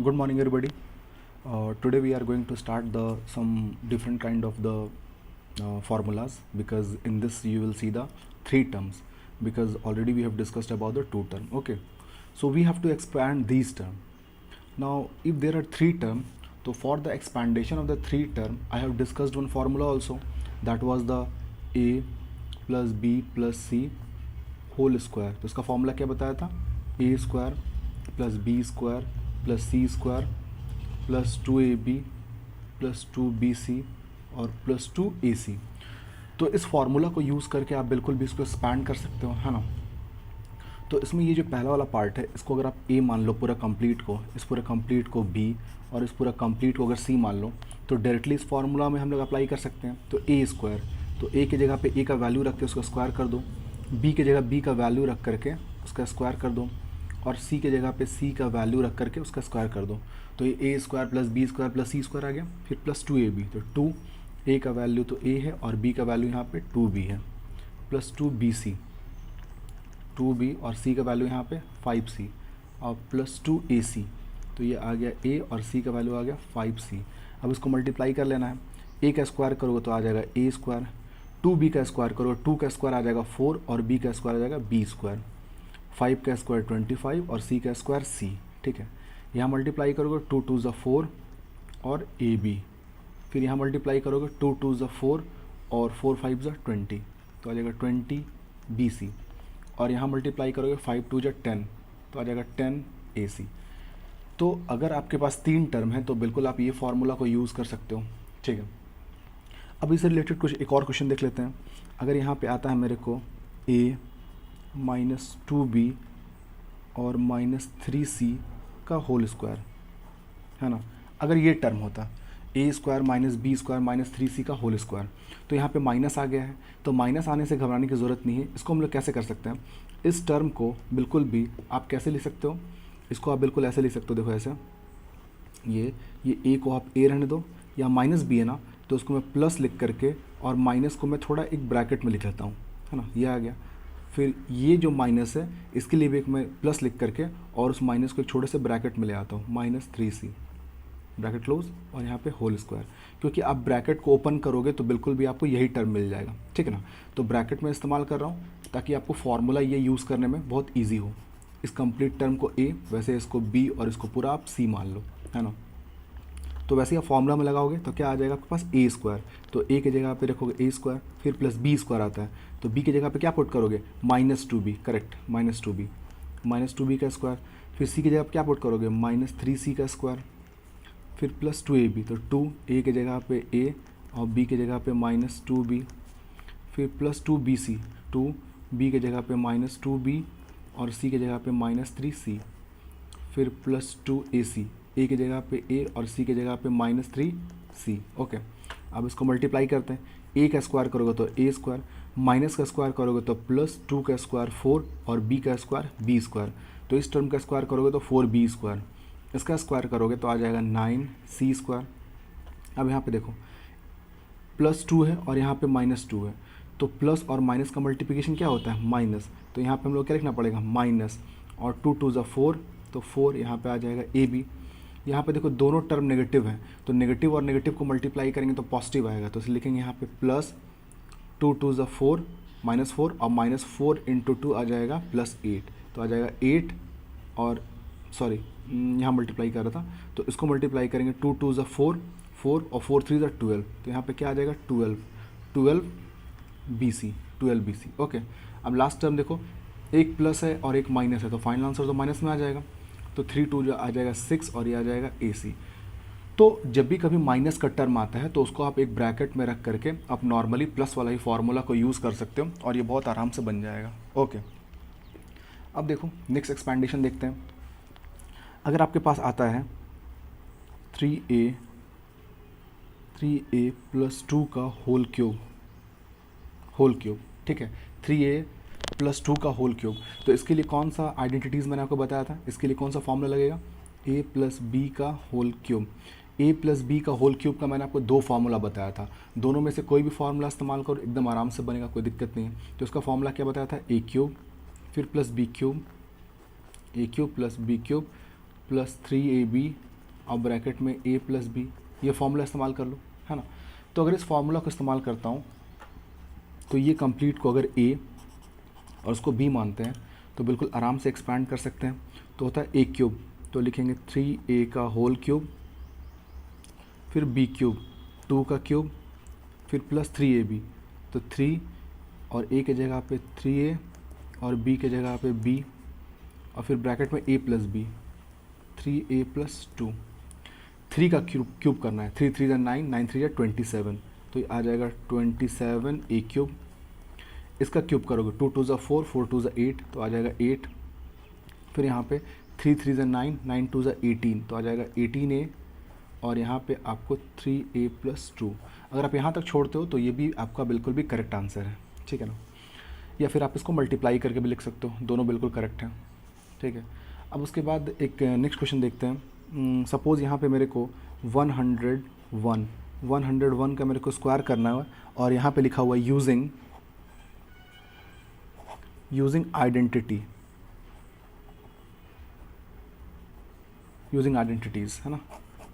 Good morning, everybody. Today we are going to start the some different kind of the formulas, because in this you will see the three terms, because already we have discussed about the two term. Okay, so we have to expand these term. Now, if there are three term, so for the expandation of the three term, I have discussed one formula also. That was the a plus b plus c whole square. तो इसका formula क्या बताया था? A square plus b square plus c square plus 2ab plus 2bc और plus 2ac. तो इस formula को use करके आप बिल्कुल भी इसको एक्सपैंड कर सकते हो, है ना. तो इसमें ये जो पहला वाला पार्ट है, इसको अगर आप ए मान लो पूरा कंप्लीट को, इस पूरा कंप्लीट को बी और इस पूरा कंप्लीट को अगर सी मान लो, तो डायरेक्टली इस फार्मूला में हम लोग अप्लाई कर सकते हैं. तो ए स्क्वायर, तो ए की जगह पे ए का वैल्यू रख के उसका स्क्वायर कर दो, बी की जगह बी का वैल्यू रख करके उसका स्क्वायर कर दो, और सी की जगह पे सी का वैल्यू रख करके उसका स्क्वायर कर दो. तो ये a square plus b square plus c square आ गया. फिर प्लस 2ab, तो 2 ए का वैल्यू तो ए है और बी का वैल्यू यहाँ पे 2b है, प्लस 2bc, 2b और c का वैल्यू यहाँ पे 5c और प्लस 2ac. तो ये आ गया a और c का वैल्यू आ गया 5c. अब इसको मल्टीप्लाई कर लेना है. a का स्क्वायर करोगे तो आ जाएगा a स्क्वायर, 2b का स्क्वायर करोगे 2 का स्क्वायर आ जाएगा 4 और b का स्क्वायर आ जाएगा b स्क्वायर, 5 का स्क्वायर 25 और c का स्क्वायर c. ठीक है, यहाँ मल्टीप्लाई करोगे 2 2 ज़ा 4 और ab, फिर यहाँ मल्टीप्लाई करोगे 2 2 ज़ा 4 और 4 5 ज़ा 20, तो आ जाएगा 20 bc. और यहाँ मल्टीप्लाई करोगे 5 2 ज़ा 10, तो आ जाएगा 10 ac. तो अगर आपके पास तीन टर्म है तो बिल्कुल आप ये फार्मूला को यूज़ कर सकते हो. ठीक है, अब इससे रिलेटेड कुछ एक और क्वेश्चन देख लेते हैं. अगर यहाँ पे आता है मेरे को a माइनस 2b और माइनस 3c का होल स्क्वायर, है ना. अगर ये टर्म होता a square minus b square minus 3c का होल स्क्वायर, तो यहाँ पे माइनस आ गया है. तो माइनस आने से घबराने की ज़रूरत नहीं है. इसको हम लोग कैसे कर सकते हैं, इस टर्म को बिल्कुल भी आप कैसे लिख सकते हो, इसको आप बिल्कुल ऐसे लिख सकते हो. देखो ऐसे, ये ए को आप ए रहने दो, या माइनस बी है ना, तो उसको मैं प्लस लिख करके और माइनस को मैं थोड़ा एक ब्रैकेट में लिख लेता हूँ, है ना. ये आ गया. फिर ये जो माइनस है इसके लिए भी एक मैं प्लस लिख करके और उस माइनस को एक छोटे से ब्रैकेट में ले आता हूँ, माइनस 3c ब्रैकेट क्लोज और यहाँ पे होल स्क्वायर. क्योंकि आप ब्रैकेट को ओपन करोगे तो बिल्कुल भी आपको यही टर्म मिल जाएगा. ठीक है ना. तो ब्रैकेट में इस्तेमाल कर रहा हूँ ताकि आपको फार्मूला ये यूज़ करने में बहुत ईजी हो. इस कंप्लीट टर्म को ए, वैसे इसको बी और इसको पूरा आप सी मान लो, है ना. तो वैसे आप फॉर्मूला में लगाओगे तो क्या आ जाएगा आपके पास ए स्क्वायर. तो ए की जगह पे रखोगे ए स्क्वायर, फिर प्लस बी स्क्वायर आता है, तो बी की जगह पे क्या पुट करोगे, minus 2b. Correct, minus 2b का स्क्वायर. फिर सी की जगह पे क्या पुट करोगे, माइनस 3c का स्क्वायर, फिर प्लस 2ab. तो 2 ए की जगह पे ए और बी की जगह पे माइनस 2b, फिर प्लस 2bc, 2 बी की जगह पे माइनस 2b और सी की जगह पे माइनस 3c, फिर प्लस 2ac, ए की जगह पे ए और सी की जगह पे माइनस 3c. ओके, अब इसको मल्टीप्लाई करते हैं. ए का स्क्वायर करोगे तो ए स्क्वायर, माइनस का स्क्वायर करोगे तो प्लस 2 का स्क्वायर 4 और बी का स्क्वायर बी स्क्वायर. तो इस टर्म का स्क्वायर करोगे तो 4b स्क्वायर, इसका स्क्वायर करोगे तो आ जाएगा 9c स्क्वायर. अब यहाँ पे देखो प्लस 2 है और यहाँ पे माइनस 2 है, तो प्लस और माइनस का मल्टीप्लिकेशन क्या होता है, माइनस. तो यहाँ पे हम लोग क्या लिखना पड़ेगा, माइनस, और 2 2 ज़ा 4, तो 4 यहाँ पे आ जाएगा ए बी. यहाँ पे देखो दोनों टर्म नेगेटिव है, तो नेगेटिव और नेगेटिव को मल्टीप्लाई करेंगे तो पॉजिटिव आएगा. तो इसे लिखेंगे यहाँ पे प्लस 2 2 ज़ा 4 माइनस 4 और माइनस 4 इंटू 2 आ जाएगा प्लस 8. तो आ जाएगा 8 और सॉरी यहाँ मल्टीप्लाई कर रहा था, तो इसको मल्टीप्लाई करेंगे 2 2 ज़ा 4 4 और 4 3 ज़ा 12. तो यहाँ पे क्या आ जाएगा 12 bc. ओके, अब लास्ट टर्म देखो, एक प्लस है और एक माइनस है, तो फाइनल आंसर तो माइनस में आ जाएगा. तो 3 2 जो आ जाएगा 6 और ये आ जाएगा ac. तो जब भी कभी माइनस का टर्म आता है तो उसको आप एक ब्रैकेट में रख करके आप नॉर्मली प्लस वाला ही फार्मूला को यूज़ कर सकते हो और ये बहुत आराम से बन जाएगा. ओके, अब देखो नेक्स्ट एक्सपेंडेशन देखते हैं. अगर आपके पास आता है 3a प्लस 2 का होल क्यूब, ठीक है, 3a प्लस 2 का होल क्यूब. तो इसके लिए कौन सा आइडेंटिटीज़ मैंने आपको बताया था, इसके लिए कौन सा फॉर्मूला लगेगा, a प्लस बी का whole cube. a plus b का होल क्यूब का मैंने आपको दो फार्मूला बताया था, दोनों में से कोई भी फार्मूला इस्तेमाल करो एकदम आराम से बनेगा, कोई दिक्कत नहीं है. तो इसका फार्मूला क्या बताया था, a क्यूब, फिर plus b cube, a cube plus b cube plus 3ab और ब्रैकेट में a प्लस बी, ये फॉर्मूला इस्तेमाल कर लो, है ना। तो अगर इस फॉर्मूला को इस्तेमाल करता हूँ तो ये कंप्लीट को अगर a और उसको b मानते हैं तो बिल्कुल आराम से एक्सपैंड कर सकते हैं। तो होता है a क्यूब, तो लिखेंगे 3a का होल क्यूब, फिर b क्यूब 2 का क्यूब, फिर प्लस 3ab, तो 3 और a के जगह पे 3a और b के जगह पे b, और फिर ब्रैकेट में a plus B, 3a plus 2। 3 का क्यूब करना है, 3 3 जा 9, 9 3 जा 27, तो ये आ जाएगा 27a क्यूब। इसका क्यूब करोगे 2 2 जा 4, 4 2 जा 8, तो आ जाएगा 8। फिर यहाँ पे 3 3 जा 9, 9 2 जा 18, तो आ जाएगा 18a, और यहाँ पे आपको 3a प्लस 2। अगर आप यहाँ तक छोड़ते हो तो ये भी आपका बिल्कुल भी करेक्ट आंसर है, ठीक है ना। या फिर आप इसको मल्टीप्लाई करके भी लिख सकते हो, दोनों बिल्कुल करेक्ट हैं, ठीक है। अब उसके बाद एक नेक्स्ट क्वेश्चन देखते हैं। सपोज़ यहाँ पे मेरे को 101 का मेरे को स्क्वायर करना है, और यहाँ पे लिखा हुआ है यूजिंग आइडेंटिटीज़, है ना।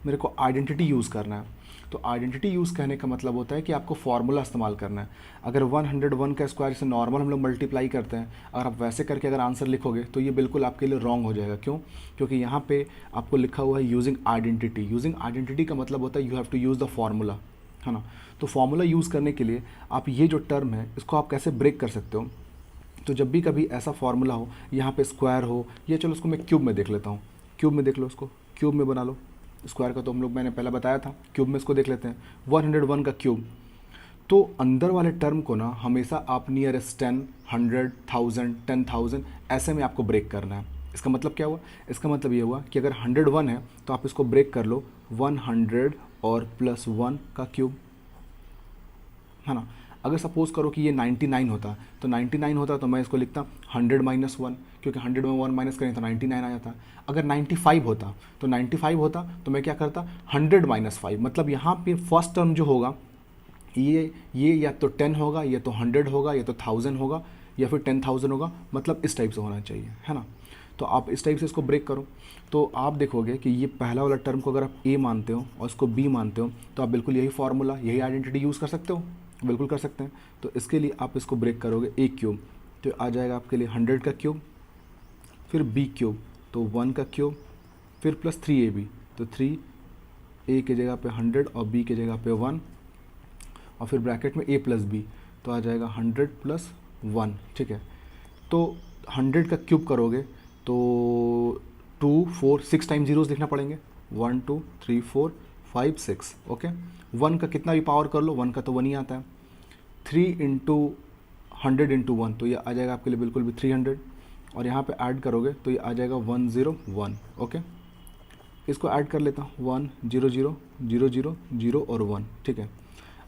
मेरे को आइडेंटिटी यूज़ करना है। तो आइडेंटिटी यूज़ कहने का मतलब होता है कि आपको फार्मूला इस्तेमाल करना है। अगर 101 का स्क्वायर से नॉर्मल हम लोग मल्टीप्लाई करते हैं, अगर आप वैसे करके अगर आंसर लिखोगे तो ये बिल्कुल आपके लिए रॉन्ग हो जाएगा। क्यों? क्योंकि यहाँ पे आपको लिखा हुआ है यूजिंग आइडेंटिटी का मतलब होता है you have to use the formula, है ना। तो फार्मूला यूज़ करने के लिए आप ये जो टर्म है इसको आप कैसे ब्रेक कर सकते हो। तो जब भी कभी ऐसा फार्मूला हो, यहाँ पे स्क्वायर हो, या चलो उसको मैं क्यूब में देख लेता हूँ, क्यूब में देख लो, उसको क्यूब में बना लो। स्क्वायर का तो हम लोग मैंने पहले बताया था, क्यूब में इसको देख लेते हैं। 101 का क्यूब, तो अंदर वाले टर्म को ना हमेशा आप नियरेस्ट 10, 100, 1000, 10,000 ऐसे में आपको ब्रेक करना है। इसका मतलब क्या हुआ? इसका मतलब ये हुआ कि अगर 101 है तो आप इसको ब्रेक कर लो 100 और प्लस 1 का क्यूब, है ना। अगर सपोज़ करो कि ये 99 होता तो 99 होता तो मैं इसको लिखता 100 माइनस 1, क्योंकि 100 में 1 माइनस करें तो 99 आ जाता। अगर 95 होता तो 95 होता तो मैं क्या करता 100 माइनस 5, मतलब यहाँ पे फर्स्ट टर्म जो होगा ये या तो 10 होगा, या तो 100 होगा, या तो 1000 होगा, या फिर 10,000 होगा, मतलब इस टाइप से होना चाहिए, है ना। तो आप इस टाइप से इसको ब्रेक करो तो आप देखोगे कि ये पहला वाला टर्म को अगर आप a मानते हो और इसको b मानते हो तो आप बिल्कुल यही फार्मूला, यही आइडेंटिटी यूज़ कर सकते हो, बिल्कुल कर सकते हैं। तो इसके लिए आप इसको ब्रेक करोगे a क्यूब, तो आ जाएगा आपके लिए 100 का क्यूब, फिर b क्यूब तो 1 का क्यूब, फिर प्लस 3ab, तो 3a के जगह पे 100 और b के जगह पे 1, और फिर ब्रैकेट में a प्लस b, तो आ जाएगा 100 प्लस 1, ठीक है। तो 100 का क्यूब करोगे तो 2 4 6 टाइम जीरोस लिखना पड़ेंगे, 1 2 3 4 5 6, ओके। 1 का कितना भी पावर कर लो, 1 का तो 1 ही आता है। 3 इंटू 100 इंटू 1, तो ये आ जाएगा आपके लिए बिल्कुल भी 300, और यहाँ पे ऐड करोगे तो ये आ जाएगा 101, ओके। इसको ऐड कर लेता हूँ 1 0 0 0 0 0 और 1, ठीक है।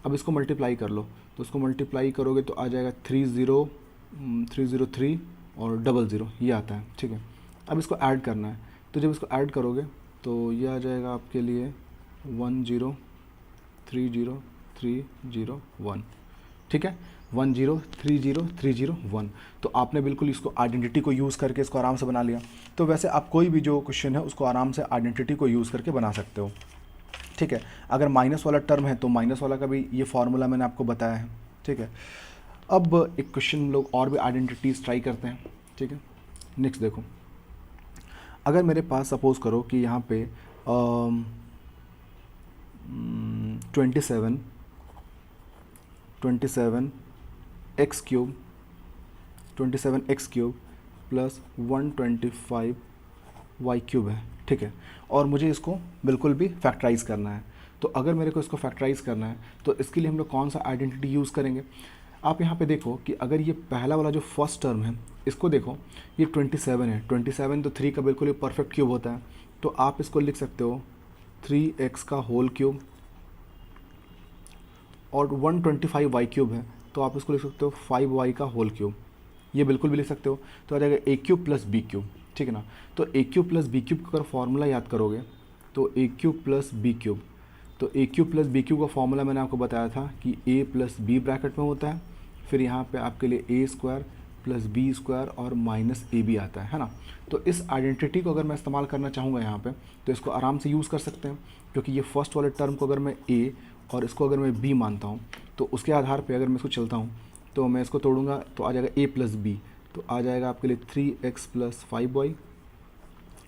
अब इसको मल्टीप्लाई कर लो, तो इसको मल्टीप्लाई करोगे तो आ जाएगा 303 और 00, ये आता है, ठीक है। अब इसको ऐड करना है, तो जब इसको ऐड करोगे तो ये आ जाएगा आपके लिए 1030301, ठीक है, 1030301। तो आपने बिल्कुल इसको आइडेंटिटी को यूज़ करके इसको आराम से बना लिया। तो वैसे आप कोई भी जो क्वेश्चन है उसको आराम से आइडेंटिटी को यूज़ करके बना सकते हो, ठीक है। अगर माइनस वाला टर्म है तो माइनस वाला का भी ये फार्मूला मैंने आपको बताया है, ठीक है। अब एक क्वेश्चन लोग और भी आइडेंटिटीज़ ट्राई करते हैं, ठीक है। नेक्स्ट देखो, अगर मेरे पास सपोज़ करो कि यहाँ पे 27 x cube plus 125 y cube है, ठीक है। और मुझे इसको बिल्कुल भी फैक्टराइज़ करना है। तो अगर मेरे को इसको फैक्टराइज़ करना है तो इसके लिए हम लोग कौन सा आइडेंटिटी यूज़ करेंगे? आप यहाँ पे देखो कि अगर ये पहला वाला जो फर्स्ट टर्म है इसको देखो, ये 27 है, 27 तो 3 का बिल्कुल ही परफेक्ट क्यूब होता है। तो आप इसको लिख सकते हो 3x का होल क्यूब, और 125 वाई क्यूब है तो आप इसको लिख सकते हो 5y का होल क्यूब, ये बिल्कुल भी लिख सकते हो। तो आ जाएगा a cube plus b cube, ठीक है ना। तो a cube plus b cube का अगर फॉर्मूला याद करोगे तो a cube plus b cube, तो a cube plus b cube का फॉर्मूला मैंने आपको बताया था कि a प्लस b ब्रैकेट में होता है, फिर यहाँ पे आपके लिए a square plus b square और माइनस ए बी आता है ना। तो इस आइडेंटिटी को अगर मैं इस्तेमाल करना चाहूँगा यहाँ पे तो इसको आराम से यूज़ कर सकते हैं, क्योंकि ये फर्स्ट वाले टर्म को अगर मैं ए और इसको अगर मैं बी मानता हूँ तो उसके आधार पे अगर मैं इसको चलता हूँ तो मैं इसको तोड़ूंगा तो आ जाएगा ए प्लस बी, तो आ जाएगा आपके लिए 3x प्लस 5y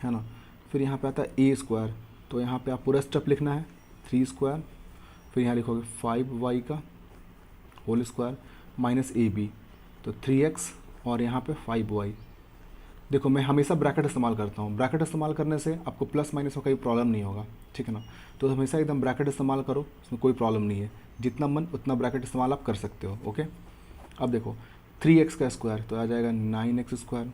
है ना। फिर यहाँ पे आता है ए स्क्वायर, तो यहाँ पे आप पूरा स्टेप लिखना है 3 स्क्वायर, फिर यहाँ लिखोगे 5y का whole square minus a b, तो 3x और यहाँ पे 5y। देखो मैं हमेशा ब्रैकेट इस्तेमाल करता हूँ, ब्रैकेट इस्तेमाल करने से आपको प्लस माइनस का कोई प्रॉब्लम नहीं होगा, ठीक है ना। तो हमेशा एकदम ब्रैकेट इस्तेमाल करो, उसमें कोई प्रॉब्लम नहीं है, जितना मन उतना ब्रैकेट इस्तेमाल आप कर सकते हो। ओके, अब देखो 3x का स्क्वायर तो आ जाएगा 9x स्क्वायर,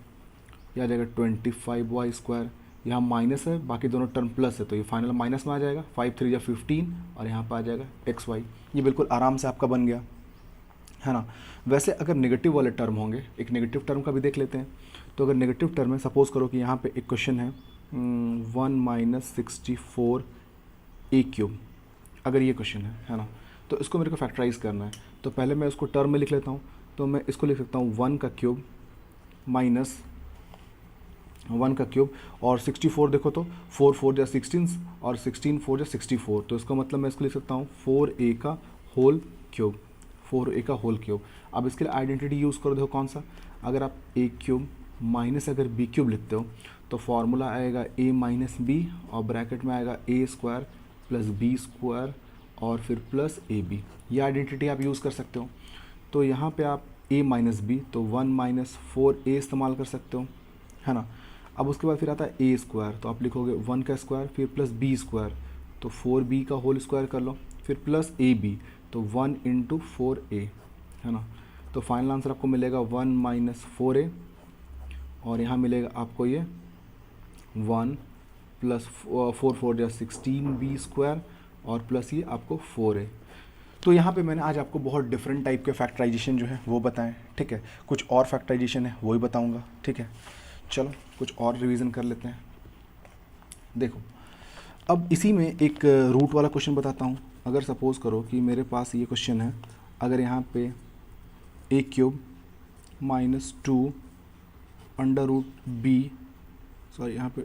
यह आ जाएगा 25y स्क्वायर, यहाँ माइनस है बाकी दोनों टर्म प्लस है तो ये फाइनल माइनस में आ जाएगा, 5 3 या 15 और यहाँ पर आ जाएगा xy। ये बिल्कुल आराम से आपका बन गया है ना। वैसे अगर नेगेटिव वाले टर्म होंगे, एक नेगेटिव टर्म का भी देख लेते हैं। तो अगर नेगेटिव टर्म है, सपोज़ करो कि यहाँ पे एक क्वेश्चन है 1 - 64 ए क्यूब, अगर ये क्वेश्चन है ना, तो इसको मेरे को फैक्टराइज करना है। तो पहले मैं इसको टर्म में लिख लेता हूँ, तो मैं इसको लिख सकता हूँ 1 का क्यूब माइनस 1 का क्यूब और 64 देखो तो 4 4 या 16 और 16 4 या 64, तो इसका मतलब मैं इसको लिख सकता हूँ 4a का होल क्यूब, 4a का होल क्यूब। अब इसके लिए आइडेंटिटी यूज़ करो, देखो कौन सा, अगर आप a क्यूब माइनस अगर b क्यूब लिखते हो तो फॉर्मूला आएगा a माइनस बी और ब्रैकेट में आएगा a square plus b square और फिर प्लस ए बी। ये आइडेंटिटी आप यूज़ कर सकते हो। तो यहाँ पे आप a माइनस बी तो 1 माइनस 4a इस्तेमाल कर सकते हो, है ना। अब उसके बाद फिर आता है a स्क्वायर, तो आप लिखोगे 1 का स्क्वायर फिर प्लस b स्क्वायर, तो 4b का होल स्क्वायर कर लो, फिर प्लस ab, तो 1 इंटू 4a है ना। तो फाइनल आंसर आपको मिलेगा 1 माइनस 4a और यहाँ मिलेगा आपको ये 1 प्लस 4 4 या 16b स्क्वायर और प्लस ये आपको 4a। तो यहाँ पे मैंने आज आपको बहुत डिफरेंट टाइप के फैक्टराइजेशन जो है वो बताएं, ठीक है। कुछ और फैक्टराइजेशन है वो ही बताऊँगा, ठीक है। चलो कुछ और रिवीजन कर लेते हैं। देखो अब इसी में एक रूट वाला क्वेश्चन बताता हूँ। अगर सपोज़ करो कि मेरे पास ये क्वेश्चन है, अगर यहाँ पे a cube minus 2 under root b, sorry यहाँ पे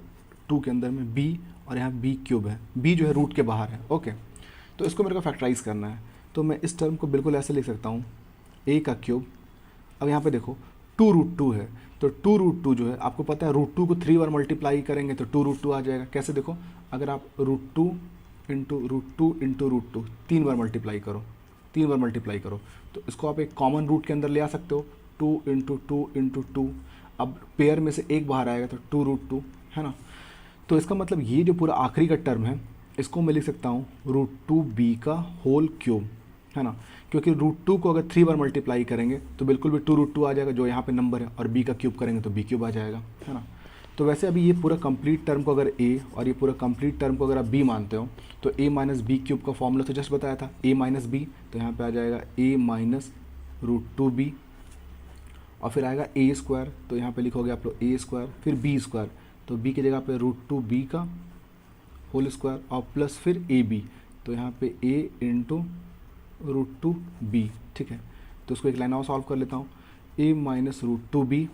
2 के अंदर में b और यहाँ b क्यूब है, b जो है रूट के बाहर है, ओके। तो इसको मेरे को फैक्टराइज करना है, तो मैं इस टर्म को बिल्कुल ऐसे लिख सकता हूँ a का क्यूब। अब यहाँ पे देखो 2√2 है, तो 2√2 जो है आपको पता है √2 को 3 बार मल्टीप्लाई करेंगे तो 2√2 आ जाएगा। कैसे देखो, अगर आप √2 इंटू √2 इंटू √2 3 बार मल्टीप्लाई करो, 3 बार मल्टीप्लाई करो तो इसको आप एक कॉमन रूट के अंदर ले आ सकते हो, 2 इंटू 2 इंटू 2। अब पेयर में से एक बाहर आएगा तो 2√2 है ना। तो इसका मतलब ये जो पूरा आखिरी का टर्म है इसको मैं लिख सकता हूँ √2b का होल क्यूब, है ना। क्योंकि √2 को अगर 3 बार मल्टीप्लाई करेंगे तो बिल्कुल भी 2√2 आ जाएगा जो यहाँ पे नंबर है, और b का क्यूब करेंगे तो b क्यूब आ जाएगा, है ना। तो वैसे अभी ये पूरा कंप्लीट टर्म को अगर a और ये पूरा कंप्लीट टर्म को अगर आप b मानते हो तो a माइनस बी क्यूब का फॉर्मूला तो जस्ट बताया था a माइनस बी, तो यहाँ पे आ जाएगा a माइनस √2b और फिर आएगा a स्क्वायर, तो यहाँ पे लिखोगे आप लोग a स्क्वायर फिर b स्क्वायर, तो b की जगह पे √2b का होल स्क्वायर और प्लस फिर ab, तो यहाँ पे a इंटू √2b, ठीक है। तो उसको एक लाइन और सॉल्व कर लेता हूँ, a माइनस √2b,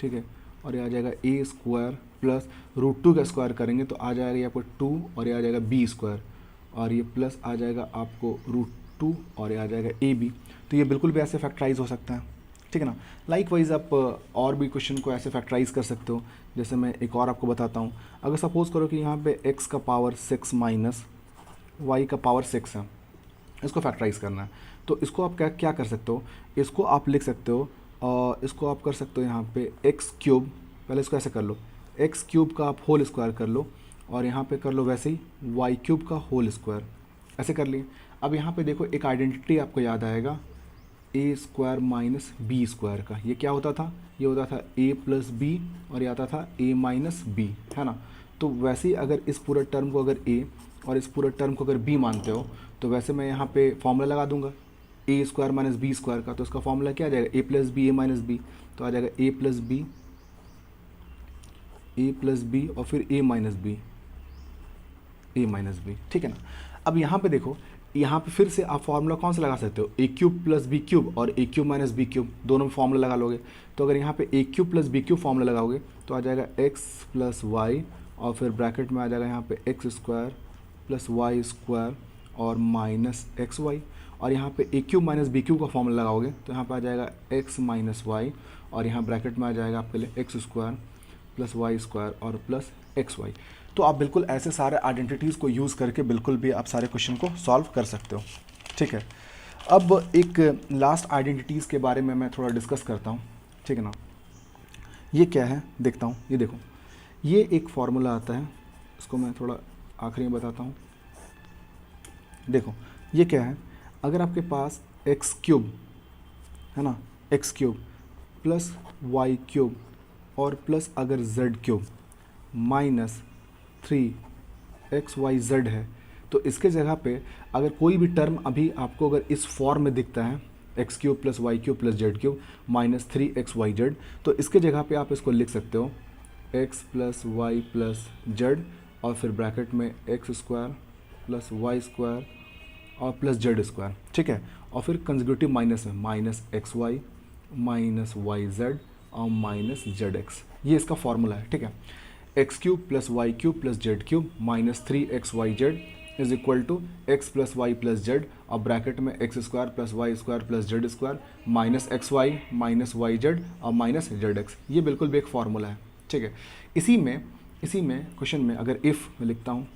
ठीक है, और ये आ जाएगा a स्क्वायर प्लस √2 का स्क्वायर करेंगे तो आ जाएगा ये आपको 2 और ये आ जाएगा b स्क्वायर और ये प्लस आ जाएगा आपको √2 और ये आ जाएगा ab। तो ये बिल्कुल भी ऐसे फैक्टराइज हो सकता है, ठीक है ना। लाइक वाइज आप और भी क्वेश्चन को ऐसे फैक्टराइज कर सकते हो। जैसे मैं एक और आपको बताता हूँ, अगर सपोज़ करो कि यहाँ पे x का पावर 6 माइनस y का पावर 6 है, इसको फैक्टराइज करना है, तो इसको आप क्या क्या कर सकते हो, इसको आप लिख सकते हो और इसको आप कर सकते हो यहाँ पे x क्यूब, पहले इसको ऐसे कर लो, x क्यूब का आप होल स्क्वायर कर लो और यहाँ पे कर लो वैसे ही y क्यूब का होल स्क्वायर, ऐसे कर लिए। अब यहाँ पे देखो एक आइडेंटिटी आपको याद आएगा a square minus b square का, ये क्या होता था, ये होता था a प्लस बी और ये आता था a माइनस बी, है ना। तो वैसे ही अगर इस पूरे टर्म को अगर a और इस पूरे टर्म को अगर b मानते हो तो वैसे मैं यहाँ पे फॉर्मूला लगा दूंगा a square minus b square का, तो इसका फॉर्मूला क्या आ जाएगा a plus b a minus b, तो आ जाएगा a प्लस बी और फिर a माइनस बी, ठीक है ना। अब यहाँ पे देखो यहाँ पे फिर से आप फार्मूला कौन सा लगा सकते हो, a cube plus b cube और a cube minus b cube, दोनों में फार्मूला लगा लोगे। तो अगर यहाँ पे a cube plus b cube formula लगाओगे तो आ जाएगा एक्स प्लस वाई और फिर ब्रैकेट में आ जाएगा यहाँ पे x square plus y square और माइनस एक्स वाई। और यहाँ पे a cube minus b cube का फॉर्मूला लगाओगे तो यहाँ पे आ जाएगा एक्स माइनस वाई और यहाँ ब्रैकेट में आ जाएगा आपके लिए x square plus y square और प्लस एक्स वाई। तो आप बिल्कुल ऐसे सारे आइडेंटिटीज़ को यूज़ करके बिल्कुल भी आप सारे क्वेश्चन को सॉल्व कर सकते हो। ठीक है, अब एक लास्ट आइडेंटिटीज़ के बारे में मैं थोड़ा डिस्कस करता हूँ। ठीक है ना, ये क्या है देखता हूँ। ये देखो, ये एक फार्मूला आता है, इसको मैं थोड़ा आखिरी में बताता हूँ। देखो ये क्या है, अगर आपके पास एक्स क्यूब है ना, x cube plus y cube और प्लस अगर जेड क्यूब माइनस 3xyz है, तो इसके जगह पे अगर कोई भी टर्म अभी आपको अगर इस फॉर्म में दिखता है x cube plus y cube plus z cube minus 3xyz, तो इसके जगह पे आप इसको लिख सकते हो x plus y plus z और फिर ब्रैकेट में x square plus y square और प्लस जेड स्क्वायर। ठीक है, और फिर कंसेक्यूटिव माइनस में minus x y minus y z और माइनस जेड एक्स, ये इसका फॉर्मूला है। ठीक है, x cube plus y cube plus z cube minus 3xyz is equal to x plus y plus z और ब्रैकेट में x square plus y square plus z square minus x y minus y z और minus z x, ये बिल्कुल भी एक formula है। ठीक है, इसी में क्वेश्चन में अगर इफ़ मैं लिखता हूँ,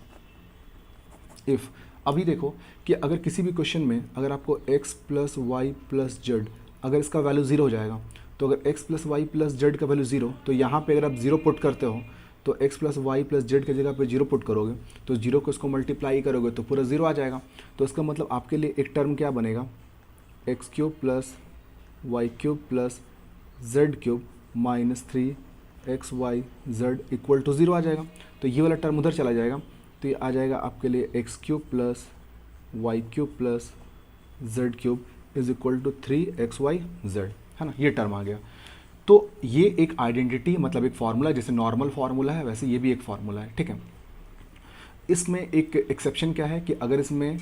इफ़ अभी देखो कि अगर किसी भी क्वेश्चन में अगर आपको x plus y plus z अगर इसका वैल्यू ज़ीरो हो जाएगा, तो अगर x plus y plus z का वैल्यू ज़ीरो, तो यहाँ पे अगर आप ज़ीरो पुट करते हो तो x plus y plus z की जगह पे जीरो पुट करोगे तो जीरो को इसको मल्टीप्लाई करोगे तो पूरा ज़ीरो आ जाएगा। तो इसका मतलब आपके लिए एक टर्म क्या बनेगा, x cube plus y cube plus z cube minus 3xyz equal to zero आ जाएगा। तो ये वाला टर्म उधर चला जाएगा, तो ये आ जाएगा आपके लिए x cube plus y cube plus z cube is equal to 3xyz, है ना, ये टर्म आ गया। तो ये एक आइडेंटिटी मतलब एक फार्मूला, जैसे नॉर्मल फार्मूला है वैसे ये भी एक फार्मूला है। ठीक है, इसमें एक एक्सेप्शन क्या है कि अगर इसमें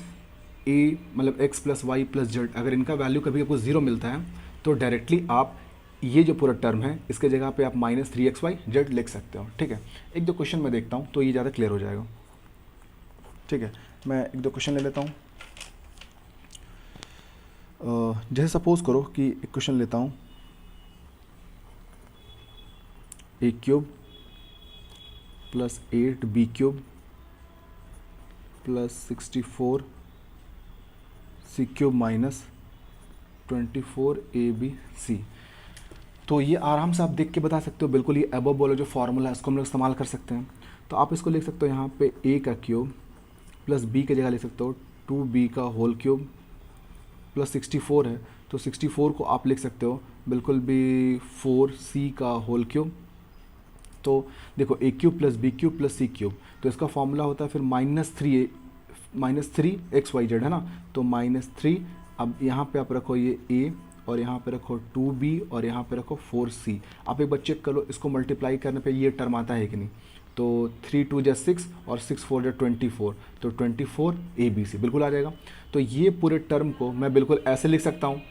ए मतलब x plus y plus z अगर इनका वैल्यू कभी आपको ज़ीरो मिलता है तो डायरेक्टली आप ये जो पूरा टर्म है इसके जगह पे आप माइनस 3xyz लिख सकते हो। ठीक है, एक दो क्वेश्चन मैं देखता हूँ तो ये ज़्यादा क्लियर हो जाएगा। ठीक है, मैं एक दो क्वेश्चन ले लेता हूँ। जैसे सपोज करो कि एक क्वेश्चन लेता हूँ, a cube plus 8b cube plus 64 c cube minus 24abc। तो ये आराम से आप देख के बता सकते हो, बिल्कुल ये अबव बोलो जो फार्मूला है इसको हम लोग इस्तेमाल कर सकते हैं। तो आप इसको लिख सकते हो यहाँ पे a का क्यूब प्लस b की जगह लिख सकते हो 2b का होल क्यूब प्लस 64 है तो 64 को आप लिख सकते हो बिल्कुल भी 4c का होल क्यूब। तो देखो a cube plus b cube plus c cube, तो इसका फॉर्मूला होता है फिर minus three x y z, है ना। तो -3, अब यहाँ पे आप रखो ये a और यहाँ पे रखो 2b और यहाँ पे रखो 4c। आप एक बार चेक कर लो इसको मल्टीप्लाई करने पे ये टर्म आता है कि नहीं। तो 3 2 जा 6 और 6 4 जा 24, तो 24 abc बिल्कुल आ जाएगा। तो ये पूरे टर्म को मैं बिल्कुल ऐसे लिख सकता हूँ।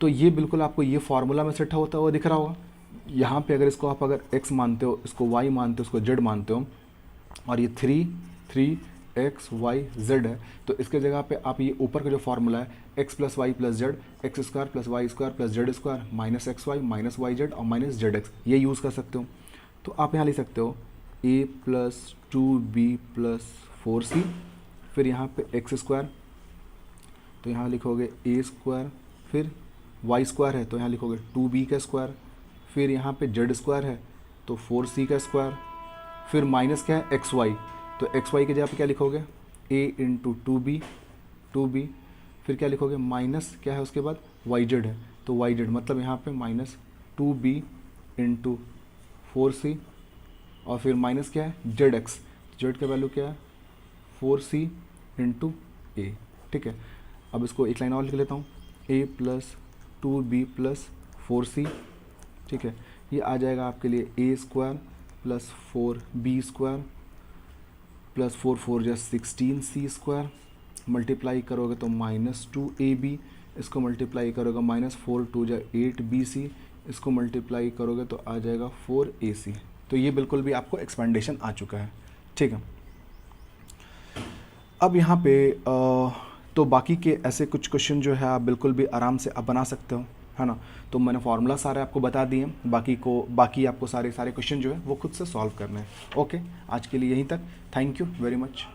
तो ये बिल्कुल आपको ये फार्मूला में सेट होता हुआ दिख रहा होगा। यहाँ पे अगर इसको आप अगर x मानते हो, इसको y मानते हो, इसको z मानते हो और ये 3 3xyz है, तो इसके जगह पे आप ये ऊपर का जो फार्मूला है x plus y plus z x square plus y square plus z square minus x y minus y z और माइनस जेड एक्स, ये यूज़ कर सकते हो। तो आप यहाँ लिख सकते हो a plus 2b plus 4c, फिर यहाँ पे एक्स स्क्वायर तो यहाँ लिखोगे a स्क्वायर, फिर वाई स्क्वायर है तो यहाँ लिखोगे 2b का स्क्वायर, फिर यहाँ पे जेड स्क्वायर है तो 4c का स्क्वायर, फिर माइनस क्या है एक्स वाई, तो एक्स वाई के जगह पे क्या लिखोगे a इंटू 2b, फिर क्या लिखोगे माइनस क्या है उसके बाद वाई जेड है तो वाई जेड, मतलब यहाँ पे माइनस 2b इंटू 4c और फिर माइनस क्या है जेड एक्स, जेड का वैल्यू क्या है 4c इंटू ए। ठीक है, अब इसको एक लाइन और लिख लेता हूँ a plus 2b plus 4c। ठीक है, ये आ जाएगा आपके लिए a square plus 4b square plus 4 4 जा 16c स्क्वायर मल्टीप्लाई करोगे तो -2ab, इसको मल्टीप्लाई करोगे -4 2 जा 8bc, इसको मल्टीप्लाई करोगे तो आ जाएगा 4ac। तो ये बिल्कुल भी आपको एक्सपेंडेशन आ चुका है, ठीक है। अब यहाँ पे तो बाकी के ऐसे कुछ क्वेश्चन जो है आप बिल्कुल भी आराम से आप बना सकते हो, है ना। तो मैंने फार्मूला सारे आपको बता दिए, बाकी आपको सारे क्वेश्चन जो है वो खुद से सॉल्व करने हैं। ओके, आज के लिए यहीं तक। Thank you very much.